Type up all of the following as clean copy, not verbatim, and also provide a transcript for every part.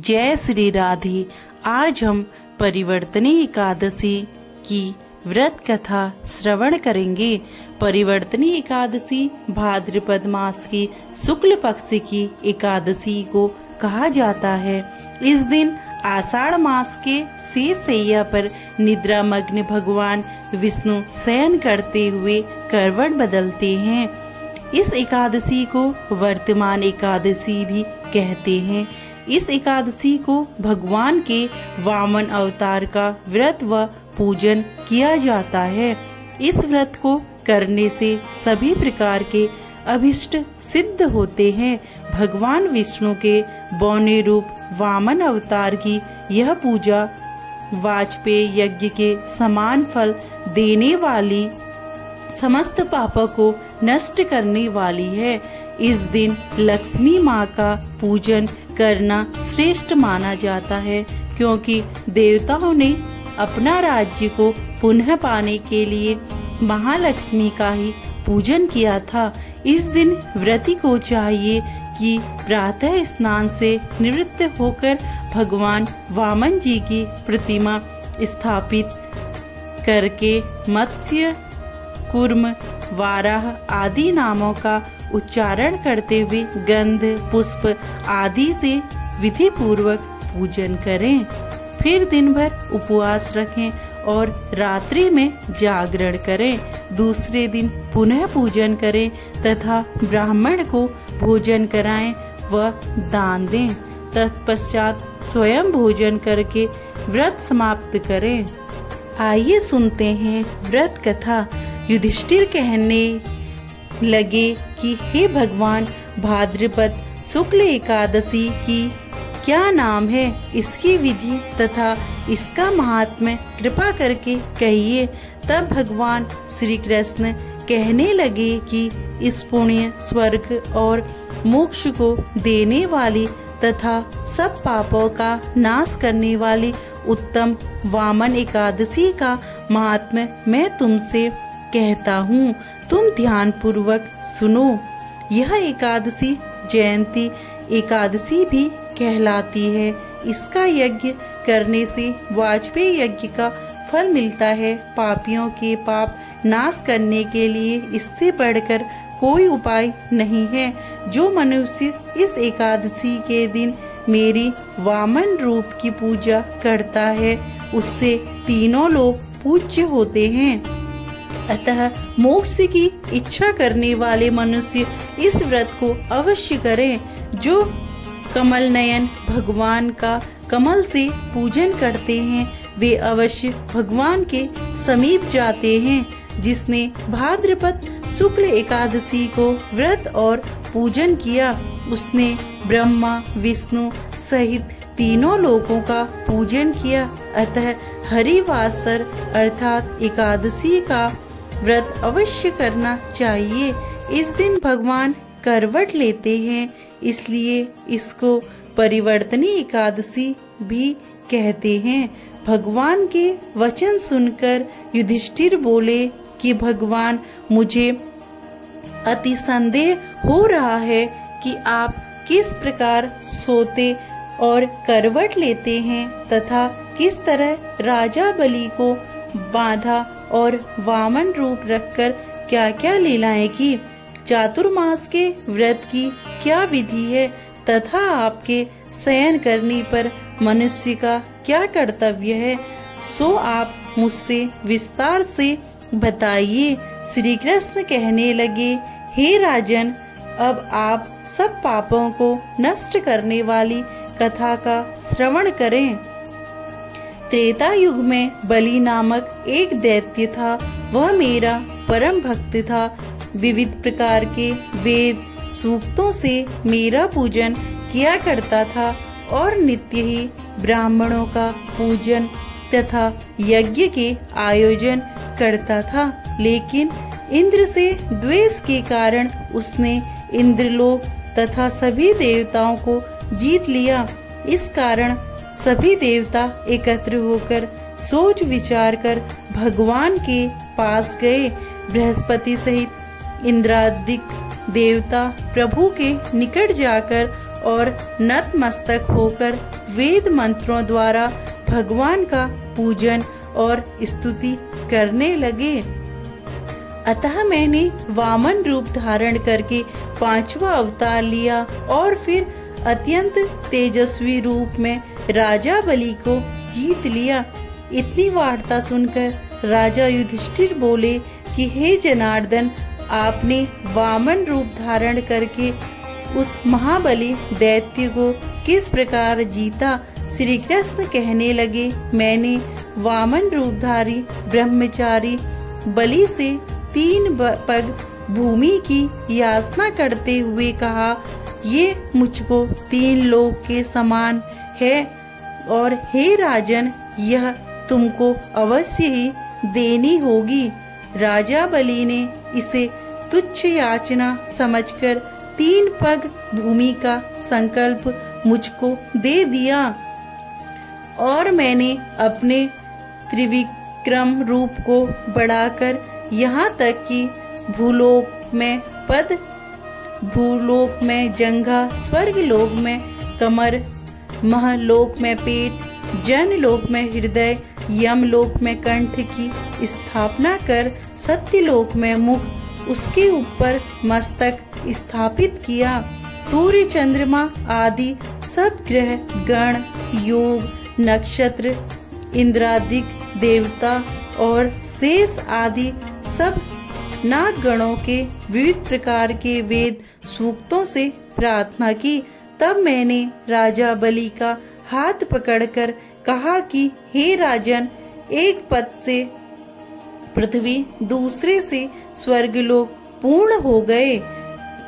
जय श्री राधे। आज हम परिवर्तनी एकादशी की व्रत कथा श्रवण करेंगे। परिवर्तनी एकादशी भाद्रपद मास की शुक्ल पक्ष की एकादशी को कहा जाता है। इस दिन आषाढ़ मास के शेष शैया पर निद्रामग्न भगवान विष्णु शयन करते हुए करवट बदलते हैं। इस एकादशी को वर्तमान एकादशी भी कहते हैं। इस एकादशी को भगवान के वामन अवतार का व्रत व पूजन किया जाता है। इस व्रत को करने से सभी प्रकार के अभिष्ट सिद्ध होते हैं। भगवान विष्णु के बौने रूप वामन अवतार की यह पूजा वाजपेय यज्ञ के समान फल देने वाली, समस्त पापों को नष्ट करने वाली है। इस दिन लक्ष्मी माँ का पूजन करना श्रेष्ठ माना जाता है, क्योंकि देवताओं ने अपना राज्य को पुनः पाने के लिए महालक्ष्मी का ही पूजन किया था। इस दिन व्रती को चाहिए कि प्रातः स्नान से निवृत्त होकर भगवान वामन जी की प्रतिमा स्थापित करके मत्स्य, कूर्म, वाराह आदि नामों का उच्चारण करते हुए गंध, पुष्प आदि से विधि पूर्वक पूजन करें। फिर दिन भर उपवास रखें और रात्रि में जागरण करें। दूसरे दिन पुनः पूजन करें तथा ब्राह्मण को भोजन कराएं व दान दें। तत्पश्चात स्वयं भोजन करके व्रत समाप्त करें। आइए सुनते हैं व्रत कथा। युधिष्ठिर कहने लगे कि हे भगवान, भाद्रपद शुक्ल एकादशी की क्या नाम है, इसकी विधि तथा इसका महात्म्य कृपा करके कहिए। तब भगवान श्री कृष्ण कहने लगे कि इस पुण्य, स्वर्ग और मोक्ष को देने वाली तथा सब पापों का नाश करने वाली उत्तम वामन एकादशी का महात्म्य मैं तुमसे कहता हूँ। तुम ध्यान पूर्वक सुनो। यह एकादशी जयंती एकादशी भी कहलाती है। इसका यज्ञ करने से वाजपेय यज्ञ का फल मिलता है। पापियों के पाप नाश करने के लिए इससे बढ़कर कोई उपाय नहीं है। जो मनुष्य इस एकादशी के दिन मेरी वामन रूप की पूजा करता है, उससे तीनों लोग पूज्य होते हैं। अतः मोक्ष की इच्छा करने वाले मनुष्य इस व्रत को अवश्य करें। जो कमल नयन भगवान का कमल से पूजन करते हैं, वे अवश्य भगवान के समीप जाते हैं। जिसने भाद्रपद शुक्ल एकादशी को व्रत और पूजन किया, उसने ब्रह्मा विष्णु सहित तीनों लोगों का पूजन किया। अतः हरिवासर अर्थात एकादशी का व्रत अवश्य करना चाहिए। इस दिन भगवान करवट लेते हैं, इसलिए इसको परिवर्तनी एकादशी भी कहते हैं। भगवान के वचन सुनकर युधिष्ठिर बोले कि भगवान, मुझे अति संदेह हो रहा है कि आप किस प्रकार सोते और करवट लेते हैं तथा किस तरह राजा बलि को बांधा और वामन रूप रखकर क्या क्या लीलाएं की। चातुर्मास के व्रत की क्या विधि है तथा आपके शयन करने पर मनुष्य का क्या कर्तव्य है, सो आप मुझसे विस्तार से बताइए। श्री कृष्ण कहने लगे, हे राजन, अब आप सब पापों को नष्ट करने वाली कथा का श्रवण करें। त्रेता युग में बलि नामक एक दैत्य था। वह मेरा परम भक्त था। विविध प्रकार के वेद सूक्तों से मेरा पूजन किया करता था और नित्य ही ब्राह्मणों का पूजन तथा यज्ञ के आयोजन करता था। लेकिन इंद्र से द्वेष के कारण उसने इंद्रलोक तथा सभी देवताओं को जीत लिया। इस कारण सभी देवता एकत्र होकर सोच विचार कर भगवान के पास गए। बृहस्पति सहित इंद्रादिक देवता प्रभु के निकट जाकर और नतमस्तक होकर वेद मंत्रों द्वारा भगवान का पूजन और स्तुति करने लगे। अतः मैंने वामन रूप धारण करके 5वां अवतार लिया और फिर अत्यंत तेजस्वी रूप में राजा बलि को जीत लिया। इतनी वार्ता सुनकर राजा युधिष्ठिर बोले कि हे जनार्दन, आपने वामन रूप धारण करके उस महाबली दैत्य को किस प्रकार जीता? श्री कृष्ण कहने लगे, मैंने वामन रूपधारी ब्रह्मचारी बलि से 3 पग भूमि की याचना करते हुए कहा, ये मुझको 3 लोक के समान है और हे राजन, यह तुमको अवश्य ही देनी होगी। राजा बलि ने इसे तुच्छ याचना समझकर 3 पग भूमि का संकल्प मुझको दे दिया और मैंने अपने त्रिविक्रम रूप को बढ़ाकर यहाँ तक कि भूलोक में पद, भूलोक में जंघा, स्वर्गलोक में कमर, महलोक में पेट, जनलोक में हृदय, यमलोक में कंठ की स्थापना कर सत्यलोक में मुख, उसके ऊपर मस्तक स्थापित किया। सूर्य चंद्रमा आदि सब ग्रह गण, योग, नक्षत्र, इंद्रादिक देवता और शेष आदि सब नागगणों के विविध प्रकार के वेद सूक्तों से प्रार्थना की। तब मैंने राजा बलि का हाथ पकड़कर कहा कि हे राजन, एक पद से पृथ्वी, दूसरे से स्वर्गलोक पूर्ण हो गए,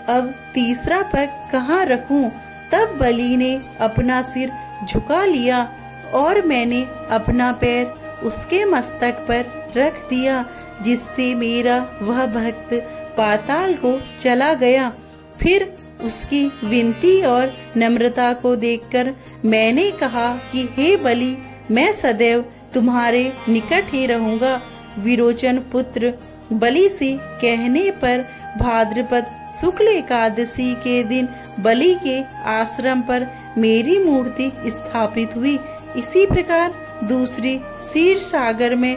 अब तीसरा पग कहाँ रखूं? तब बलि ने अपना सिर झुका लिया और मैंने अपना पैर उसके मस्तक पर रख दिया, जिससे मेरा वह भक्त पाताल को चला गया। फिर उसकी विनती और नम्रता को देखकर मैंने कहा कि हे बलि, मैं सदैव तुम्हारे निकट ही रहूंगा। विरोचन पुत्र बलि से कहने पर भाद्रपद शुक्ल एकादशी के दिन बलि के आश्रम पर मेरी मूर्ति स्थापित हुई। इसी प्रकार दूसरी क्षीर सागर में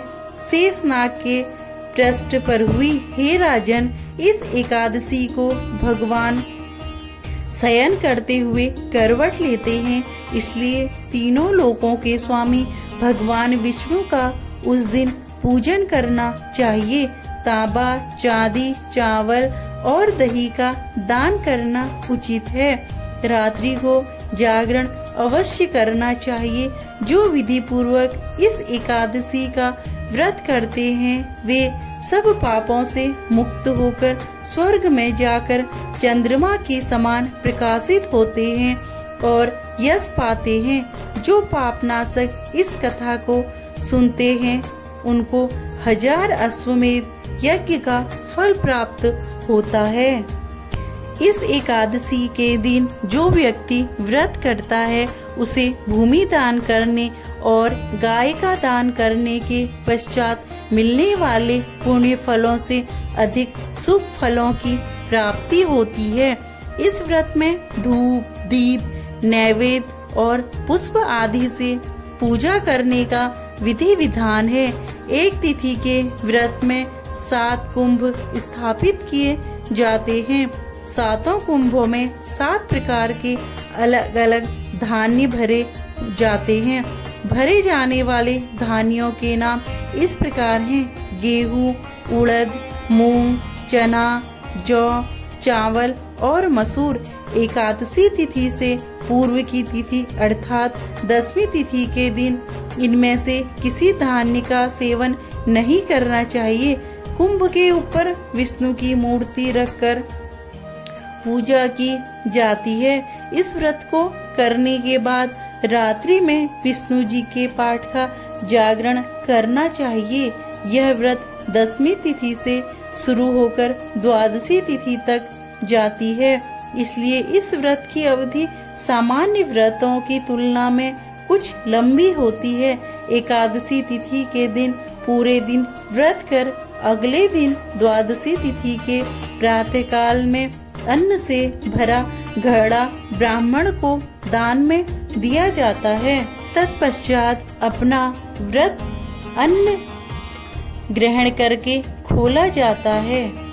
शेषनाग के पृष्ठ पर हुई। हे राजन, इस एकादशी को भगवान शयन करते हुए करवट लेते हैं, इसलिए तीनों लोकों के स्वामी भगवान विष्णु का उस दिन पूजन करना चाहिए। तांबा, चांदी, चावल और दही का दान करना उचित है। रात्रि को जागरण अवश्य करना चाहिए। जो विधि पूर्वक इस एकादशी का व्रत करते हैं, वे सब पापों से मुक्त होकर स्वर्ग में जाकर चंद्रमा के समान प्रकाशित होते हैं और यश पाते हैं। जो पापनाशक इस कथा को सुनते हैं, उनको 1000 अश्वमेध यज्ञ का फल प्राप्त होता है। इस एकादशी के दिन जो व्यक्ति व्रत करता है, उसे भूमि दान करने और गाय का दान करने के पश्चात मिलने वाले पुण्य फलों से अधिक शुभ फलों की प्राप्ति होती है। इस व्रत में धूप, दीप, नैवेद्य और पुष्प आदि से पूजा करने का विधि विधान है। एक तिथि के व्रत में 7 कुंभ स्थापित किए जाते हैं। 7 कुंभों में 7 प्रकार के अलग अलग धान्य भरे जाते हैं। भरे जाने वाले धान्यों के नाम इस प्रकार हैं: गेहूं, उड़द, मूंग, चना, जौ, चावल और मसूर। एकादशी तिथि से पूर्व की तिथि अर्थात 10वीं तिथि के दिन इनमें से किसी धान्य का सेवन नहीं करना चाहिए। कुंभ के ऊपर विष्णु की मूर्ति रखकर पूजा की जाती है। इस व्रत को करने के बाद रात्रि में विष्णु जी के पाठ का जागरण करना चाहिए। यह व्रत 10वीं तिथि से शुरू होकर 12वीं तिथि तक जाती है, इसलिए इस व्रत की अवधि सामान्य व्रतों की तुलना में कुछ लंबी होती है। एकादशी तिथि के दिन पूरे दिन व्रत कर अगले दिन 12वीं तिथि के प्रातःकाल में अन्न से भरा घड़ा ब्राह्मण को दान में दिया जाता है। तत्पश्चात अपना व्रत अन्न ग्रहण करके खोला जाता है।